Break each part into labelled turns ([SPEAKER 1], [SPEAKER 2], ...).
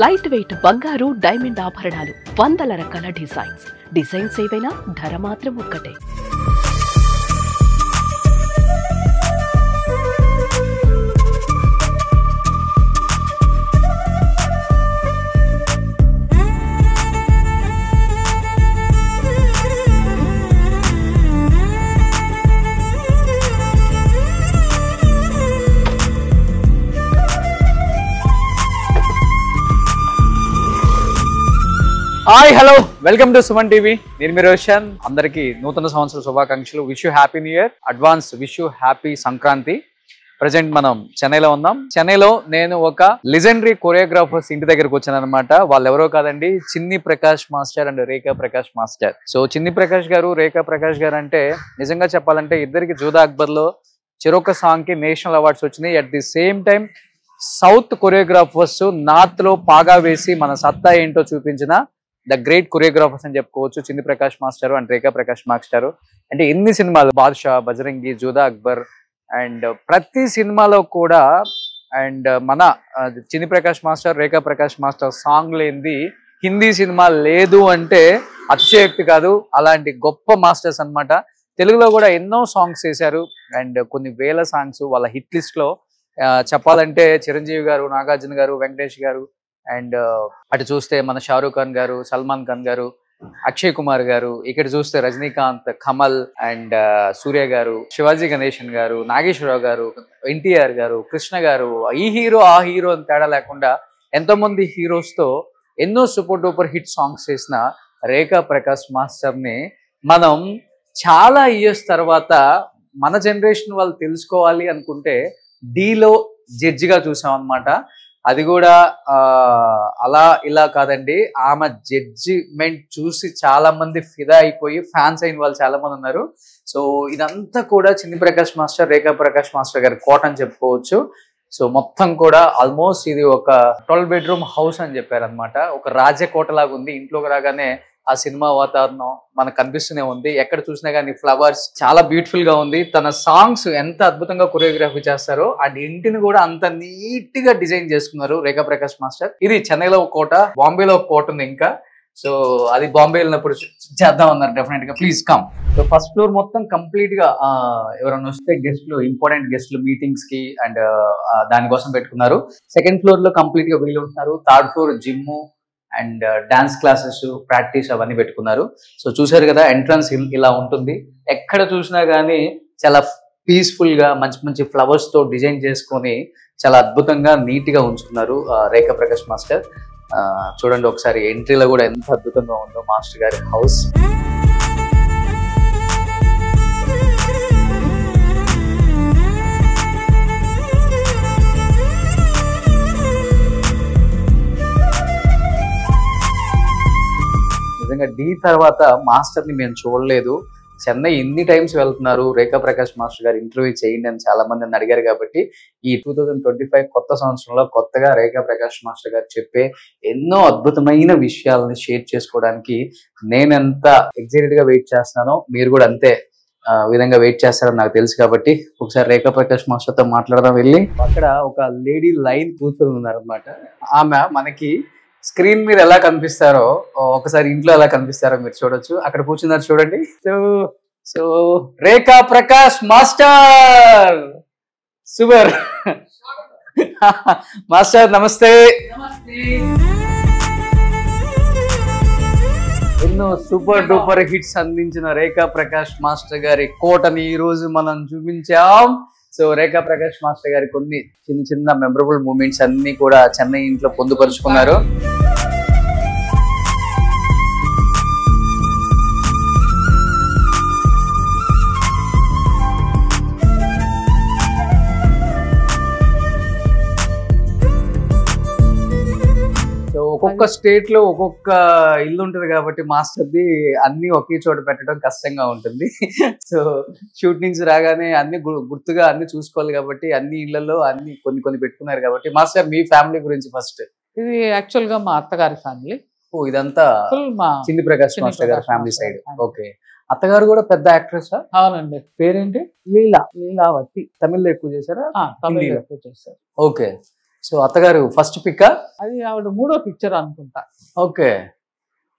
[SPEAKER 1] Light weight బంగారు diamond ఆభరణాలు, వందల రకాల డిజైన్స్ ఏవైనా ధర మాత్రం ఒక్కటే.
[SPEAKER 2] Hi hello welcome to Suman TV. నేను మీ రోషన్. అందరికీ నూతన సంవత్సర శుభాకాంక్షలు. Wish you happy new year, advance wish you happy Sankranti. Present మనం చెన్నైలో ఉన్నాం. చెన్నైలో నేను ఒక లెజెండరీ కొరియోగ్రాఫర్స్ ఇంటి దగ్గరకు వచ్చాను అనమాట. వాళ్ళు ఎవరో కాదండి, చిన్ని Prakash master and Rekha Prakash master. So చిన్ని ప్రకాష్ గారు, రేఖా ప్రకాష్ గారు అంటే నిజంగా చెప్పాలంటే ఇద్దరికి జోధా అక్బర్ లో చెరొక సాంగ్ కి నేషనల్ అవార్డ్స్ వచ్చినాయి. At the same time south choreographers north లో పాగా వేసి మన సత్తా ఏంటో చూపించిన ద గ్రేట్ కొరియోగ్రాఫర్స్ అని చెప్పుకోవచ్చు చిన్ని Prakash master and Rekha Prakash master. అంటే ఎన్ని సినిమాలు, బాద్షా, బజరంగి, జోధా అక్బర్ అండ్ ప్రతి సినిమాలో కూడా అండ్ మన చిన్ని ప్రకాష్ మాస్టర్, రేఖా ప్రకాష్ మాస్టర్ సాంగ్ లేనిది హిందీ సినిమా లేదు అంటే అతిశయోక్తి కాదు. అలాంటి గొప్ప మాస్టర్స్ అన్నమాట. తెలుగులో కూడా ఎన్నో సాంగ్స్ చేశారు అండ్ కొన్ని వేల సాంగ్స్ వాళ్ళ హిట్ లిస్ట్ లో. చెప్పాలంటే చిరంజీవి గారు, నాగార్జున గారు, వెంకటేష్ గారు అండ్ అటు చూస్తే మన షారూక్ ఖాన్ గారు, సల్మాన్ ఖాన్ గారు, అక్షయ్ కుమార్ గారు, ఇక్కడ చూస్తే రజనీకాంత్, కమల్ అండ్ సూర్య గారు, శివాజీ గణేశన్ గారు, నాగేశ్వరరావు గారు, ఎన్టీఆర్ గారు, కృష్ణ గారు, ఈ హీరో ఆ హీరో అని తేడా లేకుండా ఎంతో మంది హీరోస్ తో ఎన్నో సూపర్ డూపర్ హిట్ సాంగ్స్ చేసిన రేఖా ప్రకాష్ మాస్టర్ ని మనం చాలా ఇయర్స్ తర్వాత మన జనరేషన్ వాళ్ళు తెలుసుకోవాలి అనుకుంటే డీలో జడ్జిగా చూసాం అనమాట. అది కూడా అలా ఇలా కాదండి, ఆమె జడ్జిమెంట్ చూసి చాలా మంది ఫిదా అయిపోయి ఫ్యాన్స్ అయిన వాళ్ళు చాలా మంది ఉన్నారు. సో ఇదంతా కూడా చిన్ని ప్రకాష్ మాస్టర్, రేఖా ప్రకాష్ మాస్టర్ గారి కోట అని చెప్పుకోవచ్చు. సో మొత్తం కూడా ఆల్మోస్ట్ ఇది ఒక 12 బెడ్రూమ్ హౌస్ అని చెప్పారనమాట. ఒక రాజకోట లాగా ఉంది. ఇంట్లోకి రాగానే ఆ సినిమా వాతావరణం మనకు కనిపిస్తూనే ఉంది. ఎక్కడ చూసినా కానీ ఫ్లవర్స్ చాలా బ్యూటిఫుల్ గా ఉంది. తన సాంగ్స్ ఎంత అద్భుతంగా కొరియోగ్రఫీ చేస్తారో అండ్ ఇంటిని కూడా అంత నీట్ గా డిజైన్ చేసుకున్నారు రేఖా ప్రకాష్ మాస్టర్. ఇది చెన్నైలో ఒక కోట, బాంబేలో ఒక కోట ఉంది ఇంకా. సో అది బాంబే వెళ్ళినప్పుడు చేద్దాం అన్నారు డెఫినెట్ గా. Please come. So first floor మొత్తం కంప్లీట్ గా ఎవరైనా వస్తే గెస్ట్లు, ఇంపార్టెంట్ గెస్ట్లు మీటింగ్స్ కి అండ్ దానికోసం పెట్టుకున్నారు. సెకండ్ ఫ్లోర్ లో కంప్లీట్ గా వీళ్ళు ఉంటున్నారు. Third floor gym and dance classes, practice అవన్నీ పెట్టుకున్నారు. సో చూసారు కదా, ఎంట్రన్స్ ఇలా ఉంటుంది. ఎక్కడ చూసినా కానీ చాలా పీస్ఫుల్ గా మంచి మంచి ఫ్లవర్స్ తో డిజైన్ చేసుకొని చాలా అద్భుతంగా నీట్ గా ఉంచుకున్నారు రేఖా ప్రకాష్ మాస్టర్. చూడండి ఒకసారి ఎంట్రీలో కూడా ఎంత అద్భుతంగా ఉందో మాస్టర్ గారి హౌస్. నిజంగా డీ తర్వాత మాస్టర్ ని మేము చూడలేదు. చెన్నై ఎన్ని టైమ్స్ వెళ్తున్నారు, రేఖా ప్రకాష్ మాస్టర్ గారు ఇంటర్వ్యూ చేయండి అని చాలా మంది నన్ను అడిగారు. కాబట్టి ఈ 2025 కొత్త సంవత్సరంలో కొత్తగా రేఖా ప్రకాష్ మాస్టర్ గారు చెప్పే ఎన్నో అద్భుతమైన విషయాలని షేర్ చేసుకోవడానికి నేను ఎంత ఎక్సైటెడ్ గా వెయిట్ చేస్తున్నానో మీరు కూడా అంతే విధంగా వెయిట్ చేస్తారని నాకు తెలుసు. కాబట్టి ఒకసారి రేఖా ప్రకాష్ మాస్టర్ తో మాట్లాడదాం వెళ్ళి. అక్కడ ఒక లేడీ లైన్ కూర్చొని ఉన్నారు అనమాట. ఆమె మనకి స్క్రీన్ మీద ఎలా కనిపిస్తారో ఒకసారి ఇంట్లో ఎలా కనిపిస్తారో మీరు చూడొచ్చు. అక్కడ కూర్చున్నారు చూడండి. సో రేఖా ప్రకాష్ మాస్టర్, సూపర్ మాస్టర్, నమస్తే. ఎన్నో సూపర్ డూపర్ హిట్స్ అందించిన రేఖా ప్రకాష్ మాస్టర్ గారి కోటని ఈ రోజు మనం చూపించాం. సో రేఖా ప్రకాష్ మాస్టర్ గారి కొన్ని చిన్న చిన్న మెమరబుల్ మూమెంట్స్ అన్ని కూడా చెన్నై ఇంట్లో పొందుపరుచుకున్నారు. ఒక్కొక్క స్టేట్ లో ఒక్కొక్క ఇల్లు ఉంటుంది కాబట్టి మాస్టర్ది అన్ని ఒకే చోట పెట్టడం కష్టంగా ఉంటుంది. సో షూట్ నుంచి రాగానే అన్ని గుర్తుగా అన్ని చూసుకోవాలి కాబట్టి అన్ని ఇళ్లలో అన్ని కొన్ని పెట్టుకున్నారు. కాబట్టి మాస్టర్ మీ ఫ్యామిలీ గురించి ఫస్ట్.
[SPEAKER 3] ఇది యాక్చువల్ గా మా అత్తగారి ఫ్యామిలీ.
[SPEAKER 2] ఓ ఇదంతా చిన్ని ప్రకాష్ మాస్టర్ గారి ఫ్యామిలీ సైడ్. ఓకే. అత్తగారు కూడా పెద్ద యాక్ట్రెస్?
[SPEAKER 3] అవునండి.
[SPEAKER 2] పేరేంటి?
[SPEAKER 3] లీలావతి.
[SPEAKER 2] తమిళ్లో ఎక్కువ చేశారా?
[SPEAKER 3] తమిళ్లో ఎక్కువ చేశారు.
[SPEAKER 2] ఓకే. సో అత్తగారు ఫస్ట్ పిక్.
[SPEAKER 3] అది ఆవిడ 3వ పిక్చర్ అనుకుంటా.
[SPEAKER 2] ఓకే.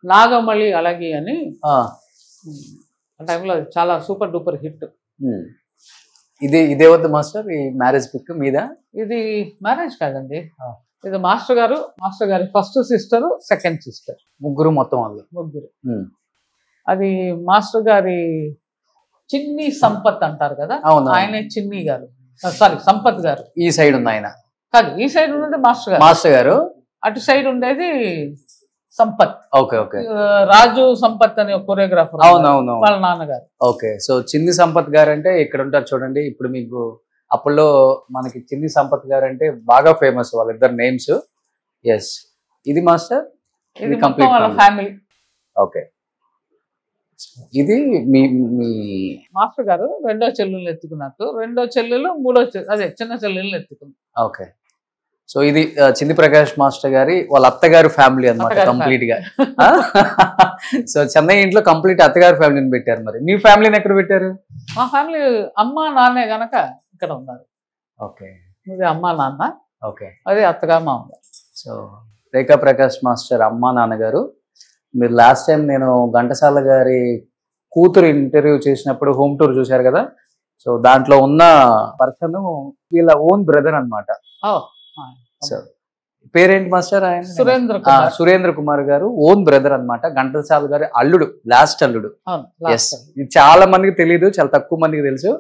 [SPEAKER 3] నాగమళి అలాగే అని ఆ టైంలో చాలా సూపర్ డూపర్ హిట్.
[SPEAKER 2] ఇదే వద్దు మాస్టర్, ఈ మ్యారేజ్ పిక్ మీద.
[SPEAKER 3] ఇది మ్యారేజ్ కాదండి, ఇది మాస్టర్ గారి ఫస్ట్ సిస్టర్, సెకండ్ సిస్టర్,
[SPEAKER 2] ముగ్గురు మొత్తం వాళ్ళు
[SPEAKER 3] ముగ్గురు. అది మాస్టర్ గారి చిన్ని సంపత్ అంటారు కదా, ఆయనే చిన్ని గారు, సారీ సంపత్ గారు.
[SPEAKER 2] ఈ సైడ్ ఉంది ఆయన
[SPEAKER 3] కాదు, ఈ సైడ్ ఉండేది మాస్టర్ గారు, అటు సైడ్ ఉండేది సంపత్.
[SPEAKER 2] Okay okay.
[SPEAKER 3] రాజు సంపత్ అనే కొరియోగ్రాఫర్,
[SPEAKER 2] అవునవును,
[SPEAKER 3] వాళ్ళ నాన్నగారు.
[SPEAKER 2] ఓకే. సో చిన్ని సంపత్ గారు అంటే ఇక్కడ ఉంటారు చూడండి. ఇప్పుడు మీకు అప్పుల్లో మనకి చిన్ని సంపత్ గారు అంటే బాగా ఫేమస్, వాళ్ళిద్దరు నేమ్స్. ఎస్, ఇది మాస్టర్,
[SPEAKER 3] ఇది కంప్లీట్ వాళ్ళ ఫ్యామిలీ.
[SPEAKER 2] ఓకే. ఇది మీ
[SPEAKER 3] మాస్టర్ గారు రెండో చెల్లెలు ఎత్తుకున్నట్టు, రెండో చెల్లెలు మూడో అదే చిన్న చెల్లెలు ఎత్తుకుంది.
[SPEAKER 2] ఓకే. సో ఇది చింది ప్రకాష్ మాస్టర్ గారి వాళ్ళ అత్తగారు ఫ్యామిలీ అన్నమాట కంప్లీట్ గా. సో చెన్నై ఇంట్లో కంప్లీట్ అత్తగారు ఫ్యామిలీని పెట్టారు. మరి మీ ఫ్యామిలీని ఎక్కడ పెట్టారు?
[SPEAKER 3] మా ఫ్యామిలీ అమ్మ నాన్నే గనక ఇక్కడ ఉన్నారు.
[SPEAKER 2] ఓకే.
[SPEAKER 3] ఇది అమ్మ నాన్న,
[SPEAKER 2] ఓకే,
[SPEAKER 3] అదే అత్తగా మా అమ్మ.
[SPEAKER 2] సో రేఖా ప్రకాష్ మాస్టర్ అమ్మ నాన్నగారు. మీరు లాస్ట్ టైం నేను ఘంటసాల గారి కూతురు ఇంటర్వ్యూ చేసినప్పుడు హోమ్ టూర్ చూశారు కదా, సో దాంట్లో ఉన్న పర్సన్ వీళ్ళ ఓన్ బ్రదర్ అన్నమాట. సో పేరేంటి మాస్టర్? ఆయన సురేంద్ర కుమార్ గారు ఓన్ బ్రదర్ అన్నమాట, ఘంటసాల గారి అల్లుడు, లాస్ట్ అల్లుడు. ఎస్, ఇది చాలా మందికి తెలియదు, చాలా తక్కువ మందికి తెలుసు.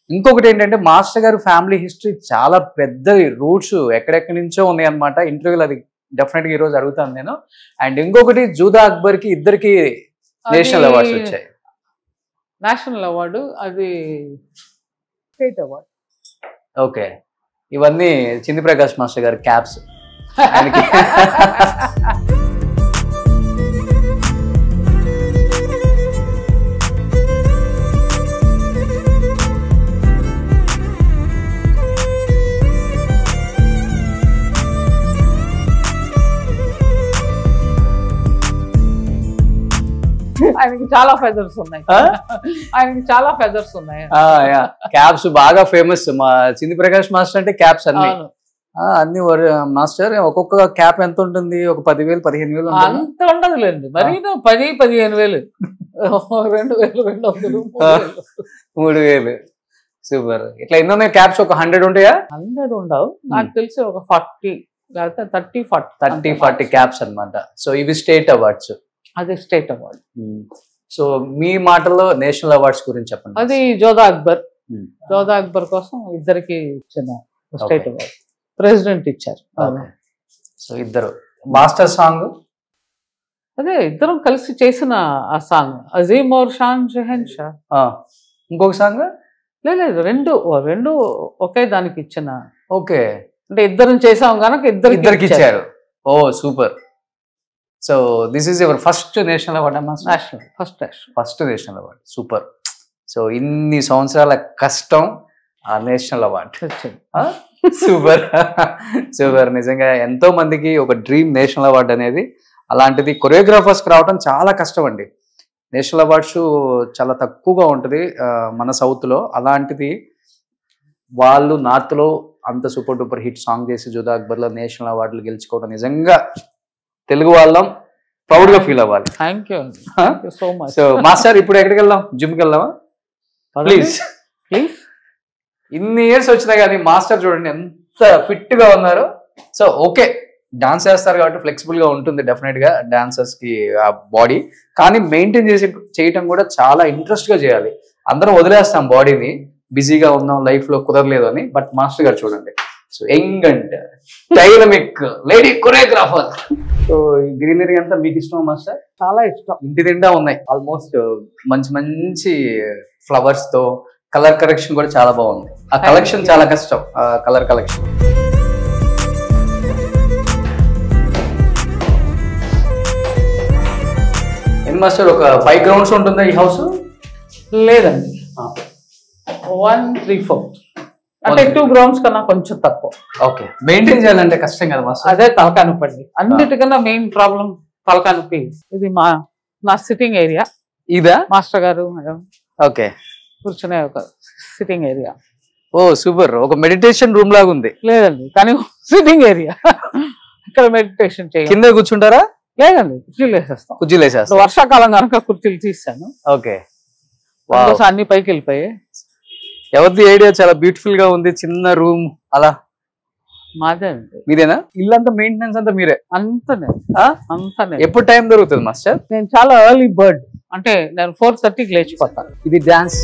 [SPEAKER 2] ఇంకొకటి ఏంటంటే మాస్టర్ గారు ఫ్యామిలీ హిస్టరీ చాలా పెద్దది, రూట్స్ ఎక్కడెక్కడి నుంచో ఉన్నాయి అనమాట. ఇంటర్వ్యూలు అది డెఫినెట్ గా ఈ రోజు అడుగుతాను నేను. అండ్ ఇంకొకటి జూదా అక్బర్ కి ఇద్దరికి నేషనల్ అవార్డ్స్ వచ్చాయి.
[SPEAKER 3] నేషనల్ అవార్డు, అది స్టేట్ అవార్డు.
[SPEAKER 2] ఓకే. ఇవన్నీ చింది ప్రకాష్ మాస్టర్ గారి క్యాప్స్.
[SPEAKER 3] ఆయనకి చాలా ఫెదర్స్ ఉన్నాయి, ఆయనకి చాలా ఫెదర్స్ ఉన్నాయి.
[SPEAKER 2] క్యాప్స్ బాగా ఫేమస్. మా చింది ప్రకాష్ మాస్టర్ అంటే క్యాప్స్ అన్ని అన్ని మాస్టర్. ఒక్కొక్క క్యాప్ ఎంత ఉంటుంది? ఒక 10,000 15,000
[SPEAKER 3] అంత ఉండదులేండి, మరి 10,000-15,000, 2,200
[SPEAKER 2] 3,000. సూపర్. ఇట్లా ఎన్ని ఉన్నాయి క్యాప్స్? ఒక 100 ఉంటాయా?
[SPEAKER 3] 100 ఉండవు, నాకు తెలిసి ఒక 40 లేకపోతే 30-40
[SPEAKER 2] క్యాప్స్ అన్నమాట. సో ఇవి స్టేట్ అవార్డ్స్.
[SPEAKER 3] అది స్టేట్ అవార్డ్.
[SPEAKER 2] సో మీ మాటల్లో నేషనల్ అవార్డ్స్ గురించి చెప్పండి.
[SPEAKER 3] అది జోదా అక్బర్ కోసం ఇద్దరికి ఇచ్చిన స్టేట్ అవార్డ్, ప్రెసిడెంట్ ఇచ్చారు.
[SPEAKER 2] సో ఇద్దరు మాస్టర్ సాంగ్,
[SPEAKER 3] అదే ఇద్దరం కలిసి చేసిన ఆ సాంగ్, అజీమ్ ఔర్ షాన్ షెహన్షా.
[SPEAKER 2] ఇంకొక సాంగ్
[SPEAKER 3] లేదు, రెండు ఒకే దానికి ఇచ్చిన.
[SPEAKER 2] ఓకే,
[SPEAKER 3] అంటే ఇద్దరం చేసాం కనుక ఇద్దరికి
[SPEAKER 2] ఇచ్చారు. ఓ super. So this is your first national award అమ్మా? First national award. Super. So ఇన్ని సంవత్సరాల కష్టం, ఆ నేషనల్ అవార్డ్ వచ్చింది. Super super. నిజంగా ఎంతో మందికి ఒక డ్రీమ్ నేషనల్ అవార్డ్ అనేది. అలాంటిది కొరియోగ్రాఫర్స్కి రావడం చాలా కష్టం అండి. నేషనల్ అవార్డ్స్ చాలా తక్కువగా ఉంటుంది మన సౌత్లో. అలాంటిది వాళ్ళు నార్త్లో అంత సూపర్ డూపర్ హిట్ సాంగ్ చేసి జూదా అక్బర్లో నేషనల్ అవార్డులు గెలుచుకోవడం నిజంగా తెలుగు వాళ్ళం ప్రౌడ్ గా ఫీల్ అవ్వాలి.
[SPEAKER 3] Thank you so much.
[SPEAKER 2] So master ఇప్పుడు ఎక్కడికి వెళ్దాం? జిమ్కి వెళ్దామా? ప్లీజ్. ఇన్ని ఇయర్స్ వచ్చినా కానీ మాస్టర్ చూడండి ఎంత ఫిట్ గా ఉన్నారు. సో ఓకే, డాన్స్ చేస్తారు కాబట్టి ఫ్లెక్సిబుల్ గా ఉంటుంది డెఫినెట్ గా డాన్సర్స్ కి ఆ బాడీ. కానీ మెయింటైన్ చేయటం కూడా చాలా ఇంట్రెస్ట్ గా చేయాలి. అందరం వదిలేస్తాం బాడీని, బిజీగా ఉన్నాం, లైఫ్ లో కుదరలేదు అని. బట్ మాస్టర్ గారు చూడండి, so young and dynamic lady choreographer. So ఈ గ్రీనరీ అంతా మీకు ఇష్టం మాస్టర్?
[SPEAKER 3] చాలా ఇష్టం.
[SPEAKER 2] ఇంటి నిండా ఉన్నాయి ఆల్మోస్ట్ మంచి మంచి ఫ్లవర్స్ తో. కలర్ కలెక్షన్ కూడా చాలా బాగుంది. ఆ కలెక్షన్ చాలా కష్టం, ఆ కలర్ కలెక్షన్. ఎన్ మాస్టర్ ఒక 5 గ్రౌండ్స్ ఉంటుందా ఈ హౌస్?
[SPEAKER 3] లేదండి, 1, 3, 4 అంటే 2 గ్రౌండ్స్ కన్నా కొంచెం తక్కువ.
[SPEAKER 2] ఓకే, మెయింటైన్ చేయాలంటే కష్టం కదా మాస్టర్?
[SPEAKER 3] అదే తలకాయ నొప్పి అండి, అన్నిటికన్నా మెయిన్ ప్రాబ్లం తలకాయ నొప్పి. ఇది నా సిట్టింగ్ ఏరియా.
[SPEAKER 2] ఇదా
[SPEAKER 3] మాస్టర్ గారు మేడం
[SPEAKER 2] ఓకే
[SPEAKER 3] కూర్చునే ఒక సిట్టింగ్ ఏరియా.
[SPEAKER 2] ఓ సూపర్, ఒక మెడిటేషన్ రూమ్ లాగా ఉంది.
[SPEAKER 3] లేదండి, కానీ సిట్టింగ్ ఏరియా. ఇక్కడ మెడిటేషన్ చేయాలి.
[SPEAKER 2] కింద కూర్చుంటారా?
[SPEAKER 3] లేదండి, కుర్చీలు వేసేస్తాం.
[SPEAKER 2] కుర్చీలు వేసేస్తాం.
[SPEAKER 3] వర్షాకాలం కనుక కుర్చీలు తీసాను.
[SPEAKER 2] ఓకే,
[SPEAKER 3] అన్ని పైకి వెళ్ళిపోయాయి.
[SPEAKER 2] ఎవరిది ఐడియా? చాలా బ్యూటిఫుల్ గా ఉంది, చిన్న రూమ్ అలా.
[SPEAKER 3] మాదే అండి.
[SPEAKER 2] మీదేనా? ఇల్లంతా మెయింటెనెన్స్ అంతా మీరే?
[SPEAKER 3] అంతనే అంతనే.
[SPEAKER 2] ఎప్పుడు టైం దొరుకుతుంది మాస్టర్?
[SPEAKER 3] నేను చాలా ఎర్లీ బర్డ్, అంటే నేను 4:30కి లేచిపోతాను.
[SPEAKER 2] ఇది డాన్స్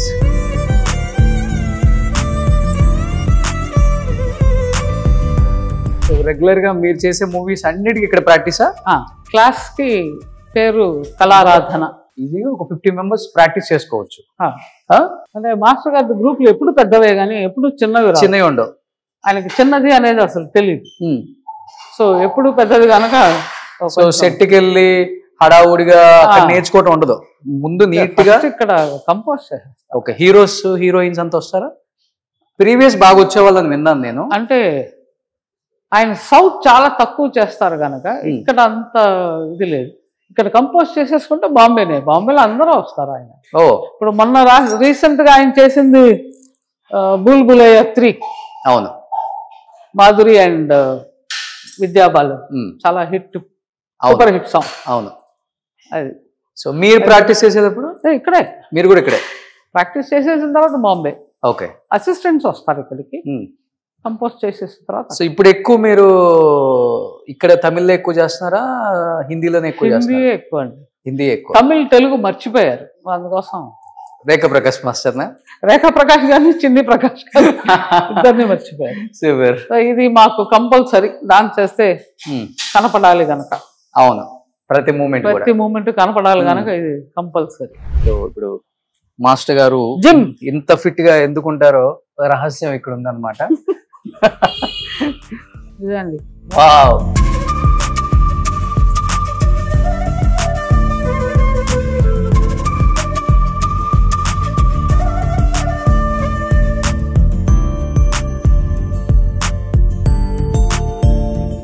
[SPEAKER 2] రెగ్యులర్ గా మీరు చేసే మూవీస్ అన్నిటికీ ఇక్కడ ప్రాక్టీసా?
[SPEAKER 3] క్లాస్ కి పేరు కళారాధన.
[SPEAKER 2] ఇది ఒక 50 మెంబర్స్ ప్రాక్టీస్ చేసుకోవచ్చు.
[SPEAKER 3] అంటే మాస్టర్ గారి గ్రూప్ లో ఎప్పుడు పెద్దవే కానీ ఎప్పుడు చిన్నవి
[SPEAKER 2] ఉండవు.
[SPEAKER 3] ఆయనకి చిన్నది అనేది అసలు తెలియదు. సో ఎప్పుడు పెద్దది కనుక
[SPEAKER 2] సో సెట్ కి వెళ్ళి హడావుడిగా నేర్చుకోవటం ఉండదు, ముందు నీట్ గా
[SPEAKER 3] ఇక్కడ కంపోజ్ చేస్తారు.
[SPEAKER 2] ఓకే, హీరోస్ హీరోయిన్స్ అంతా వస్తారా? ప్రీవియస్ బాగా వచ్చే వాళ్ళని విన్నాను నేను.
[SPEAKER 3] అంటే ఆయన సౌత్ చాలా తక్కువ చేస్తారు కనుక ఇక్కడ అంత ఇది లేదు. ఇక్కడ కంపోజ్ చేసేసుకుంటే బాంబేలో అందరూ వస్తారు ఆయన. ఇప్పుడు మొన్న రీసెంట్ గా ఆయన చేసింది బుల్బులయ్య 3.
[SPEAKER 2] అవును,
[SPEAKER 3] మాధురి అండ్ విద్యాబాలు, చాలా హిట్, సూపర్ హిట్ సాంగ్.
[SPEAKER 2] అవును,
[SPEAKER 3] అది.
[SPEAKER 2] సో మీరు ప్రాక్టీస్ చేసేటప్పుడు
[SPEAKER 3] ఇక్కడే?
[SPEAKER 2] మీరు కూడా ఇక్కడే
[SPEAKER 3] ప్రాక్టీస్ చేసేసిన తర్వాత బాంబే.
[SPEAKER 2] ఓకే,
[SPEAKER 3] అసిస్టెంట్స్ వస్తారు ఇక్కడికి కంపోజ్ చేసేసిన తర్వాత.
[SPEAKER 2] సో ఇప్పుడు ఎక్కువ మీరు ఇక్కడ తమిళ్లో ఎక్కువ చేస్తున్నారా, హిందీలోనే ఎక్కువ చేస్తున్నారా?
[SPEAKER 3] హిందీ ఎక్కువ అండి.
[SPEAKER 2] హిందీ ఎక్కువ.
[SPEAKER 3] తమిళ్ తెలుగు మర్చిపోయారు, అందుకోసం.
[SPEAKER 2] రేఖా ప్రకాష్ మాస్టర్ నా?
[SPEAKER 3] రేఖా ప్రకాష్ గారిని, చిన్ని ప్రకాష్ గారిని ఇద్దరిని మర్చిపోయారు.
[SPEAKER 2] సూపర్.
[SPEAKER 3] ఇది మాకు కంపల్సరీ, డాన్స్ చేస్తే కనపడాలి కనుక.
[SPEAKER 2] అవును, ప్రతి మూమెంట్
[SPEAKER 3] కనపడాలి కనుక ఇది కంపల్సరీ.
[SPEAKER 2] సో ఇప్పుడు మాస్టర్ గారు
[SPEAKER 3] జిమ్
[SPEAKER 2] ఇంత ఫిట్ గా ఎందుకుంటారో రహస్యం ఇక్కడ ఉందన్నమాట.
[SPEAKER 3] ఇదండి.
[SPEAKER 2] వావ్.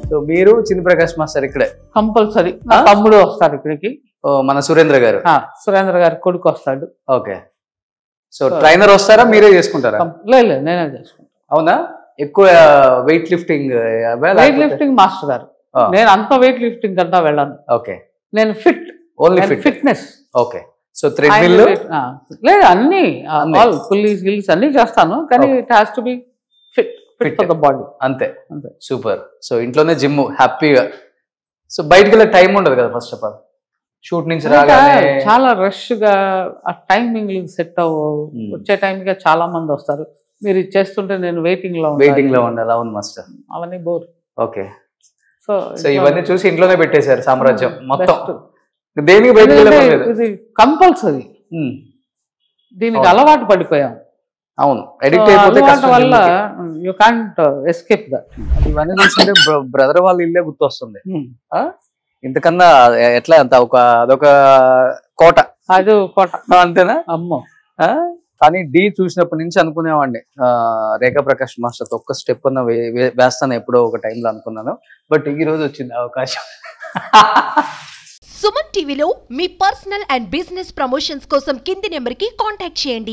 [SPEAKER 2] సో మీరు చిన్ని ప్రకాష్ మాస్టర్ ఇక్కడే
[SPEAKER 3] కంపల్సరీ. తమ్ముడు వస్తాడు ఇక్కడికి,
[SPEAKER 2] మన సురేంద్ర గారు.
[SPEAKER 3] సురేంద్ర గారి కొడుకు వస్తాడు.
[SPEAKER 2] ఓకే, సో ట్రైనర్ వస్తారా, మీరే చేసుకుంటారా?
[SPEAKER 3] లేదు, నేనే చేసుకుంటాను.
[SPEAKER 2] అవునా? ఎక్కువ వెయిట్ లిఫ్టింగ్
[SPEAKER 3] మాస్టర్ గారు. నేను అంత వెయిట్ లిఫ్టింగ్ అంతా వెళ్ళాను.
[SPEAKER 2] ఓకే,
[SPEAKER 3] నేను ఫిట్నెస్.
[SPEAKER 2] ఓకే, సో థ్రెడ్మిల్
[SPEAKER 3] లేదు, అన్ని పుల్లీస్ గిల్స్ అన్ని చేస్తాను, కానీ it has to be fit for the body.
[SPEAKER 2] అంతే. సూపర్. సో ఇంట్లోనే జిమ్ హ్యాపీగా. సో బయటకు వెళ్ళే టైం ఉండదు కదా, ఫస్ట్ ఆఫ్ ఆల్ షూట్ నుంచి రాగానే
[SPEAKER 3] చాలా రష్ గా, ఆ టైమింగ్ సెట్ అవ్వవు. వచ్చే టైంగా చాలా మంది వస్తారు, మీరు చేస్తుంటే నేను వెయిటింగ్ లో
[SPEAKER 2] ఉండాలి. అవును మాస్టర్,
[SPEAKER 3] అవన్నీ బోర్.
[SPEAKER 2] ఓకే, సో ఇవన్నీ చూసి ఇంట్లోనే పెట్టేశారు సామ్రాజ్యం మొత్తం. దేనికి
[SPEAKER 3] ఇది కంపల్సరీ, దీనికి అలవాటు పడిపోయాం.
[SPEAKER 2] అవును, ఎడిక్ట్ అయిపోతే
[SPEAKER 3] వల్ల యూ కాంట్ ఎస్కేప్ దట్.
[SPEAKER 2] ఇవన్నీ చూస్తుంటే బ్రదర్ వాళ్ళ ఇల్లే గుర్తొస్తుంది. ఇంతకన్నా ఎట్లా అంత అదొక కోట.
[SPEAKER 3] అది కోట
[SPEAKER 2] అంతేనా?
[SPEAKER 3] అమ్మో.
[SPEAKER 2] కానీ డి చూసినప్పటి నుంచి అనుకునేవాడిని రేఖా ప్రకాష్ మాస్టర్ ఒక్క స్టెప్ అన్న వేస్తాను ఎప్పుడో ఒక టైంలో అనుకున్నాను. బట్ ఈ రోజు వచ్చింది అవకాశం.
[SPEAKER 4] సుమన్ టీవీలో మీ పర్సనల్ అండ్ బిజినెస్ ప్రమోషన్స్ కోసం కింది నెంబర్కి కాంటాక్ట్ చేయండి.